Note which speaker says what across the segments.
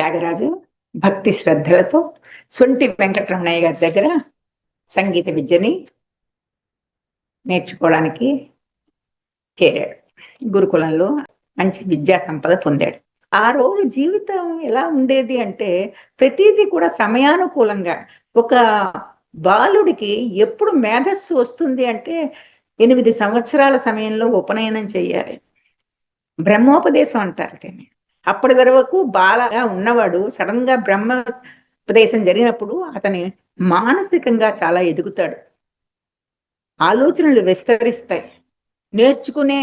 Speaker 1: త్యాగరాజు భక్తి శ్రద్ధలతో సొంటి వెంకటరమణయ్య గారి దగ్గర సంగీత విద్యని నేర్చుకోవడానికి చేరాడు. గురుకులంలో మంచి విద్యా సంపద పొందాడు. ఆ రోజు జీవితం ఎలా ఉండేది అంటే ప్రతిదీ కూడా సమయానుకూలంగా. ఒక బాలుడికి ఎప్పుడు మేధస్సు వస్తుంది అంటే 8 సంవత్సరాల సమయంలో ఉపనయనం చెయ్యాలి. బ్రహ్మోపదేశం అంటారు దీన్ని. అప్పటి వరకు బాలగా ఉన్నవాడు సడన్ గా బ్రహ్మోపదేశం జరిగినప్పుడు అతని మానసికంగా చాలా ఎదుగుతాడు. ఆలోచనలు విస్తరిస్తాయి. నేర్చుకునే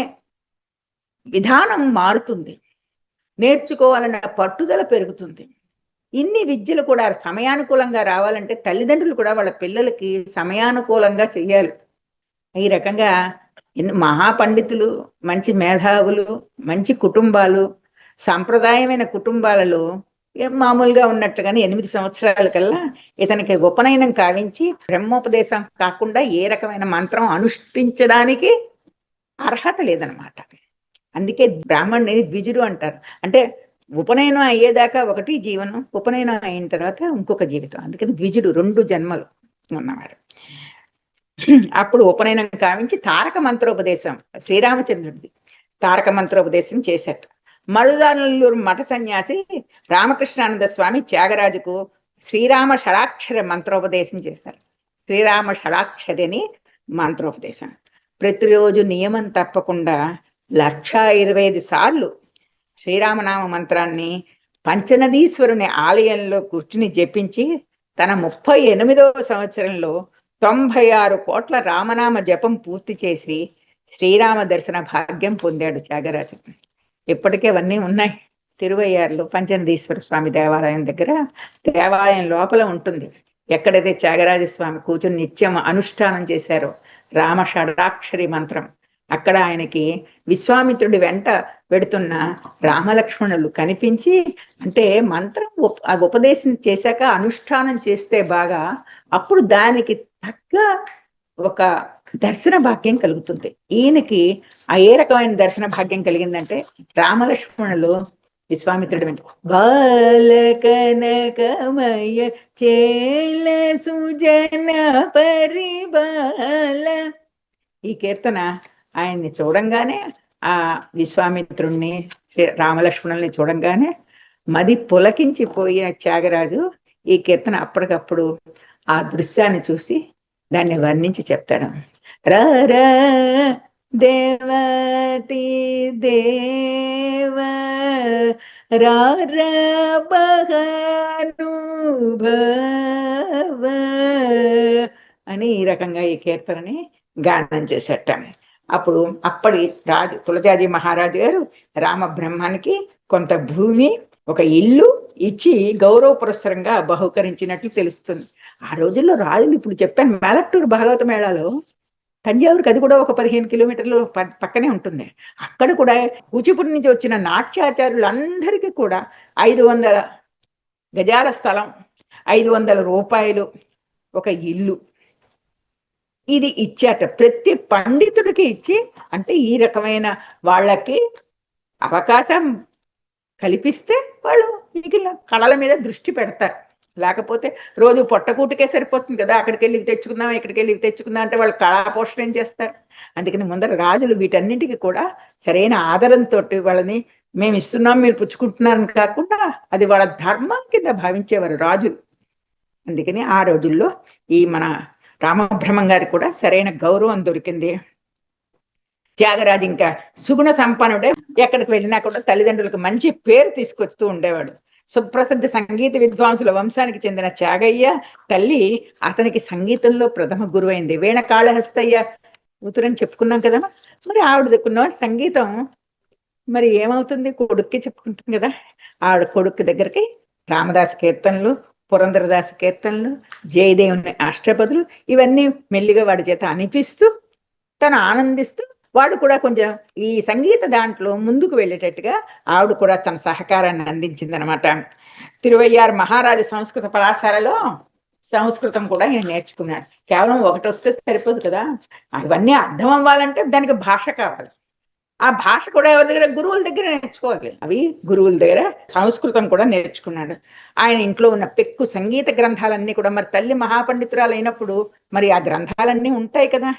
Speaker 1: విధానం మారుతుంది. నేర్చుకోవాలన్న పట్టుదల పెరుగుతుంది. ఇన్ని విద్యలు కూడా సమయానుకూలంగా రావాలంటే తల్లిదండ్రులు కూడా వాళ్ళ పిల్లలకి సమయానుకూలంగా చెయ్యాలి. ఈ రకంగా మహాపండితులు, మంచి మేధావులు, మంచి కుటుంబాలు, సాంప్రదాయమైన కుటుంబాలలో మామూలుగా ఉన్నట్టుగానే 8 సంవత్సరాల కల్లా ఇతనికి ఉపనయనం కావించి బ్రహ్మోపదేశం కాకుండా ఏ రకమైన మంత్రం అనుష్ఠించడానికి అర్హత లేదనమాట. అందుకే బ్రాహ్మణుని ద్విజుడు అంటారు. అంటే ఉపనయనం అయ్యేదాకా ఒకటి జీవనం, ఉపనయనం అయిన తర్వాత ఇంకొక జీవితం. అందుకని ద్విజుడు, 2 జన్మలు ఉన్నవారు. అప్పుడు ఉపనయనం కావించి తారక మంత్రోపదేశం, శ్రీరామచంద్రుడిది తారక మంత్రోపదేశం చేశారు. మరుదానల్లూరు మఠ సన్యాసి రామకృష్ణానంద స్వామి త్యాగరాజుకు శ్రీరామ షడాక్షర మంత్రోపదేశం చేశారు. శ్రీరామ షడాక్షరి అని మంత్రోపదేశం. ప్రతిరోజు నియమం తప్పకుండా 1,25,000 సార్లు శ్రీరామనామ మంత్రాన్ని పంచనదీశ్వరుని ఆలయంలో కూర్చుని జపించి తన 38వ సంవత్సరంలో 96 కోట్ల రామనామ జపం పూర్తి చేసి శ్రీరామ దర్శన భాగ్యం పొందాడు త్యాగరాజు. ఇప్పటికే అవన్నీ ఉన్నాయి. తిరువయ్యారులో పంచనదీశ్వర స్వామి దేవాలయం దగ్గర, దేవాలయం లోపల ఉంటుంది. ఎక్కడైతే త్యాగరాజ స్వామి కూర్చుని నిత్యం అనుష్ఠానం చేశారో రామ షడాక్షరి మంత్రం, అక్కడ ఆయనకి విశ్వామిత్రుడి వెంట పెడుతున్న రామలక్ష్మణులు కనిపించి, అంటే మంత్రం ఉపదేశం చేశాక అనుష్ఠానం చేస్తే బాగా అప్పుడు దానికి తగ్గ ఒక దర్శన భాగ్యం కలుగుతుంది. ఈయనకి ఏ రకమైన దర్శన భాగ్యం కలిగిందంటే రామలక్ష్మణులు విశ్వామిత్రుడు వెంట బాలకనకమయ చేల సుజన పరిబాల, ఈ కీర్తన ఆయన్ని చూడంగానే, ఆ విశ్వామిత్రుణ్ణి రామలక్ష్మణుల్ని చూడంగానే మది పులకించిపోయిన త్యాగరాజు ఈ కీర్తన అప్పటికప్పుడు ఆ దృశ్యాన్ని చూసి దాన్ని వర్ణించి చెప్తాడు. రారా దేవతి దేవ రారా బహానుభవ అని ఈ రకంగా ఈ కీర్తనని గానం చేసేట. అప్పుడు అప్పటి రాజు తులజాజీ మహారాజు గారు రామ బ్రహ్మానికి కొంత భూమి, ఒక ఇల్లు ఇచ్చి గౌరవ పురస్సరంగా బహుకరించినట్లు తెలుస్తుంది. ఆ రోజుల్లో రాజులు, ఇప్పుడు చెప్పాను మేలట్టూరు భాగవత మేళాలో, తంజావూరుకి అది కూడా ఒక 15 కిలోమీటర్లు పక్కనే ఉంటుంది. అక్కడ కూడా కూచిపూడి నుంచి వచ్చిన నాట్యాచార్యులందరికీ కూడా 500 గజాల స్థలం, 500 రూపాయలు ఒక ఇల్లు ఇది ఇచ్చాట. ప్రతి పండితుడికి ఇచ్చి, అంటే ఈ రకమైన వాళ్ళకి అవకాశం కల్పిస్తే వాళ్ళు మిగిలిన కళల మీద దృష్టి పెడతారు. లేకపోతే రోజు పొట్టకూటికే సరిపోతుంది కదా, అక్కడికి వెళ్ళి తెచ్చుకుందాం, ఇక్కడికి వెళ్ళి తెచ్చుకుందాం అంటే వాళ్ళు కళాపోషణ ఏం చేస్తారు. అందుకని ముందర రాజులు వీటన్నింటికి కూడా సరైన ఆదరంతో వాళ్ళని మేము ఇస్తున్నాం మీరు పుచ్చుకుంటున్నారని కాకుండా అది వాళ్ళ ధర్మం కింద భావించేవారు రాజులు. అందుకని ఆ రోజుల్లో ఈ మన రామబ్రహ్మం గారికి కూడా సరైన గౌరవం దొరికింది. త్యాగరాజు ఇంకా సుగుణ సంపన్నుడే, ఎక్కడికి వెళ్ళినా కూడా తల్లిదండ్రులకు మంచి పేరు తీసుకొస్తూ ఉండేవాడు. సుప్రసిద్ధ సంగీత విద్వాంసుల వంశానికి చెందిన త్యాగయ్య తల్లి అతనికి సంగీతంలో ప్రథమ గురువైంది. వీణ కాళహస్తయ్య కూతురని చెప్పుకున్నాం కదా, మరి ఆవిడ చెప్పుకున్నవాడు సంగీతం మరి ఏమవుతుంది, కొడుక్కి చెప్పుకుంటుంది కదా. ఆవిడ కొడుకు దగ్గరికి రామదాస్ కీర్తనలు, పురంధరదాస్ కీర్తనలు, జయదేవుని అష్టపదులు ఇవన్నీ మెల్లిగా వాడి చేత అనిపిస్తూ తను ఆనందిస్తూ, వాడు కూడా కొంచెం ఈ సంగీత దాంట్లో ముందుకు వెళ్ళేటట్టుగా ఆవిడ కూడా తన సహకారాన్ని అందించింది అనమాట. తిరువయ్యారు మహారాజు సంస్కృత కళాశాలలో సంస్కృతం కూడా ఈయన నేర్చుకున్నాడు. కేవలం ఒకటి వస్తే సరిపోదు కదా, అవన్నీ అర్థం అవ్వాలంటే దానికి భాష కావాలి. ఆ భాష కూడా ఎవరి దగ్గర, గురువుల దగ్గర నేర్చుకోవాలి. అవి గురువుల దగ్గర. సంస్కృతం కూడా నేర్చుకున్నాడు. ఆయన ఇంట్లో ఉన్న పెక్కు సంగీత గ్రంథాలన్నీ కూడా, మరి తల్లి మహాపండితురాలు అయినప్పుడు మరి ఆ గ్రంథాలన్నీ ఉంటాయి కదా.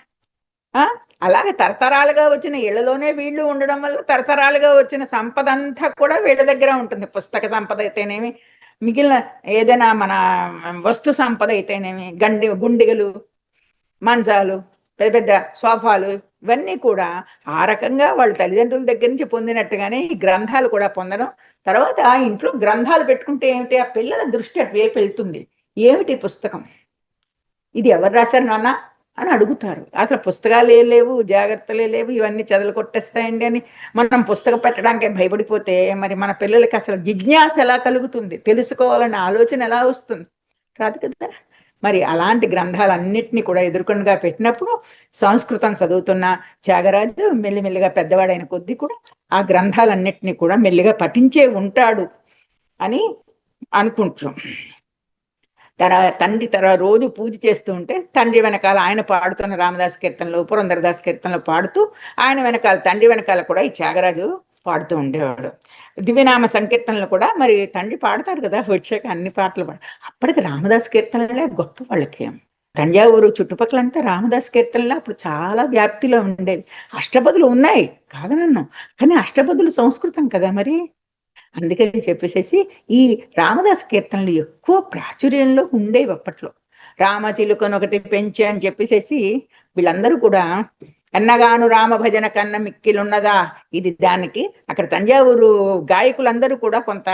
Speaker 1: ఆ అలాగే తరతరాలుగా వచ్చిన ఇళ్లలోనే వీళ్ళు ఉండడం వల్ల తరతరాలుగా వచ్చిన సంపద అంతా కూడా వీళ్ళ దగ్గర ఉంటుంది. పుస్తక సంపద అయితేనేమి, మిగిలిన ఏదైనా మన వస్తు సంపద అయితేనేమి, గుండిగలు, మంచాలు, పెద్ద పెద్ద సోఫాలు, ఇవన్నీ కూడా ఆ రకంగా వాళ్ళ తల్లిదండ్రుల దగ్గర నుంచి పొందినట్టుగానే ఈ గ్రంథాలు కూడా పొందడం. తర్వాత ఇంట్లో గ్రంథాలు పెట్టుకుంటే ఏమిటి, ఆ పిల్లల దృష్టి అటువైపు వెళ్తుంది. ఏమిటి పుస్తకం, ఇది ఎవరు రాశారు నాన్న అని అడుగుతారు. అసలు పుస్తకాలు ఏ లేవు, జాగ్రత్తలే లేవు, ఇవన్నీ చదువు కొట్టేస్తాయండి అని మనం పుస్తకం పెట్టడానికి భయపడిపోతే మరి మన పిల్లలకి అసలు జిజ్ఞాస ఎలా కలుగుతుంది, తెలుసుకోవాలనే ఆలోచన ఎలా వస్తుంది? కాదు కదా. మరి అలాంటి గ్రంథాలన్నింటినీ కూడా ఎదుర్కొండగా పెట్టినప్పుడు సంస్కృతం చదువుతున్న త్యాగరాజు మెల్లిమెల్లిగా పెద్దవాడైన కొద్దీ కూడా ఆ గ్రంథాలన్నింటినీ కూడా మెల్లిగా పఠించే ఉంటాడు అని అనుకుంటున్నాం. తండ్రి రోజు పూజ చేస్తూ ఉంటే తండ్రి వెనకాల ఆయన పాడుతున్న రామదాస్ కీర్తనలు, పురంధరదాస్ కీర్తనలు పాడుతూ ఆయన వెనకాల, తండ్రి వెనకాల కూడా ఈ త్యాగరాజు పాడుతూ ఉండేవాడు. దివ్యనామ సంకీర్తనలు కూడా మరి తండ్రి పాడతాడు కదా, వచ్చాక అన్ని పాటలు అప్పటికి రామదాస్ కీర్తనలే గొప్ప వాళ్ళకి. తంజావూరు చుట్టుపక్కలంతా రామదాస్ కీర్తనలు అప్పుడు చాలా వ్యాప్తిలో ఉండేవి. అష్టపదులు ఉన్నాయి కాదనన్ను, కానీ అష్టపదులు సంస్కృతం కదా మరి. అందుకని చెప్పేసేసి ఈ రామదాస్ కీర్తనలు ఎక్కువ ప్రాచుర్యంలో ఉండేవి అప్పట్లో. రామచిలుకను ఒకటి పెంచి అని చెప్పేసేసి వీళ్ళందరూ కూడా అన్నగాను రామ భజన కన్న మిక్కిలున్నదా, ఇది దానికి అక్కడ తంజావూరు గాయకులందరూ కూడా కొంత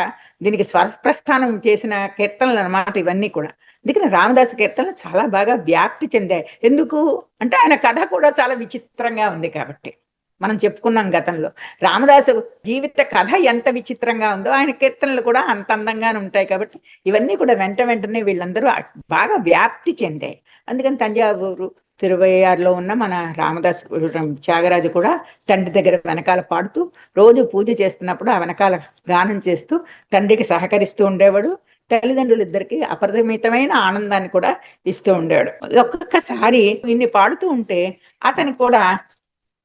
Speaker 1: దీనికి స్వరప్రస్థానం చేసిన కీర్తనలు అన్నమాట ఇవన్నీ కూడా. అందుకని రామదాస్ కీర్తనలు చాలా బాగా వ్యాప్తి చెందాయి. ఎందుకు అంటే ఆయన కథ కూడా చాలా విచిత్రంగా ఉంది కాబట్టి. మనం చెప్పుకున్నాం గతంలో రామదాసు జీవిత కథ ఎంత విచిత్రంగా ఉందో ఆయన కీర్తనలు కూడా అంత అందంగానే ఉంటాయి కాబట్టి ఇవన్నీ కూడా వెంటనే వీళ్ళందరూ బాగా వ్యాప్తి చెందాయి. అందుకని తంజావూరు తిరువయ్యారులో ఉన్న మన రామదాస్ త్యాగరాజు కూడా తండ్రి దగ్గర వెనకాల పాడుతూ రోజు పూజ చేస్తున్నప్పుడు ఆ వెనకాల గానం చేస్తూ తండ్రికి సహకరిస్తూ ఉండేవాడు. తల్లిదండ్రులు ఇద్దరికి అపరిమితమైన ఆనందాన్ని కూడా ఇస్తూ ఉండేవాడు. ఒక్కొక్కసారి ఇన్ని పాడుతూ ఉంటే అతనికి కూడా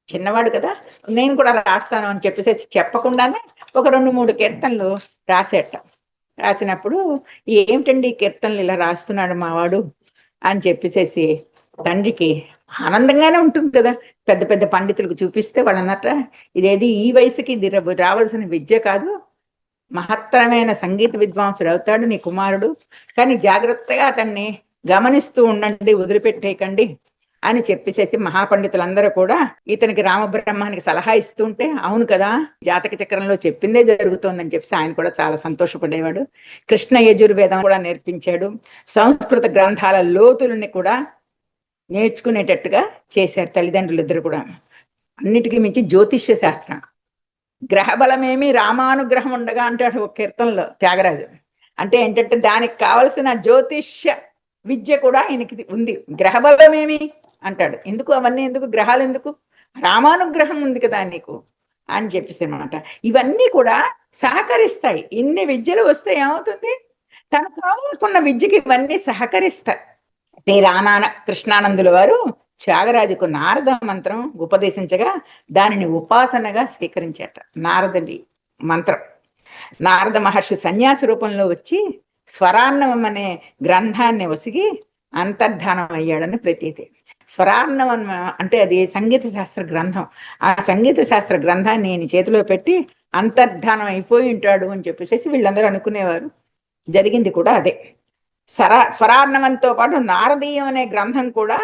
Speaker 1: చిన్నవాడు కదా, నేను కూడా రాస్తాను అని చెప్పేసి చెప్పకుండానే ఒక 2-3 కీర్తనలు రాసినప్పుడు ఏమిటండి కీర్తనలు ఇలా రాస్తున్నాడు మావాడు అని చెప్పేసి తండ్రికి ఆనందంగానే ఉంటుంది కదా. పెద్ద పెద్ద పండితులకు చూపిస్తే వాళ్ళన్నట్ట ఇదేది ఈ వయసుకి ఇది రావాల్సిన విద్య కాదు, మహత్తరమైన సంగీత విద్వాంసుడు అవుతాడు నీ కుమారుడు, కానీ జాగ్రత్తగా అతన్ని గమనిస్తూ ఉండండి, వదిలిపెట్టేయకండి అని చెప్పేసేసి మహాపండితులందరూ కూడా ఇతనికి రామబ్రహ్మానికి సలహా ఇస్తుంటే అవును కదా జాతక చక్రంలో చెప్పిందే జరుగుతోందని చెప్పేసి ఆయన కూడా చాలా సంతోషపడేవాడు. కృష్ణ యజుర్వేదం కూడా నేర్పించాడు. సంస్కృత గ్రంథాల లోతులని కూడా నేర్చుకునేటట్టుగా చేశారు తల్లిదండ్రులు ఇద్దరు కూడా. అన్నిటికీ మించి జ్యోతిష్య శాస్త్రం, గ్రహబలమేమి రామానుగ్రహం ఉండగా అంటాడు ఒక కీర్తనలో త్యాగరాజు. అంటే ఏంటంటే దానికి కావలసిన జ్యోతిష్య విద్య కూడా ఆయనకి ఉంది. గ్రహబలమేమి అంటాడు, ఎందుకు అవన్నీ, ఎందుకు గ్రహాలు ఎందుకు, రామానుగ్రహం ఉంది కదా నీకు అని చెప్పేసి అనమాట. ఇవన్నీ కూడా సహకరిస్తాయి. ఇన్ని విద్యలు వస్తే ఏమవుతుంది, తనకు కావాలనుకున్న విద్యకి ఇవన్నీ సహకరిస్తాయి. శ్రీ కృష్ణానందుల వారు త్యాగరాజుకు నారద మంత్రం ఉపదేశించగా దానిని ఉపాసనగా స్వీకరించాట. నారదుడి మంత్రం. నారద మహర్షి సన్యాసి రూపంలో వచ్చి స్వరాన్నవం అనే గ్రంథాన్ని ఒసిగి అంతర్ధానం అయ్యాడని ప్రతీతి. స్వరాన్నవం అంటే అది సంగీత శాస్త్ర గ్రంథం. ఆ సంగీత శాస్త్ర గ్రంథాన్ని నేను చేతిలో పెట్టి అంతర్ధానం అయిపోయి ఉంటాడు అని చెప్పేసి వీళ్ళందరూ అనుకునేవారు. జరిగింది కూడా అదే. స్వరాన్నవంతో పాటు నారదీయం అనే గ్రంథం కూడా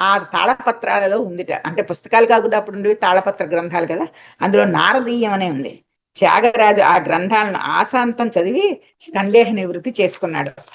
Speaker 1: ఆ తాళపత్రాలలో ఉందిట. అంటే పుస్తకాలు కాకుండా అప్పుడు ఉండేవి తాళపత్ర గ్రంథాలు కదా, అందులో నారదీయం అనే ఉంది. త్యాగరాజు ఆ గ్రంథాలను ఆశాంతం చదివి సందేహ నివృత్తి చేసుకున్నాడు.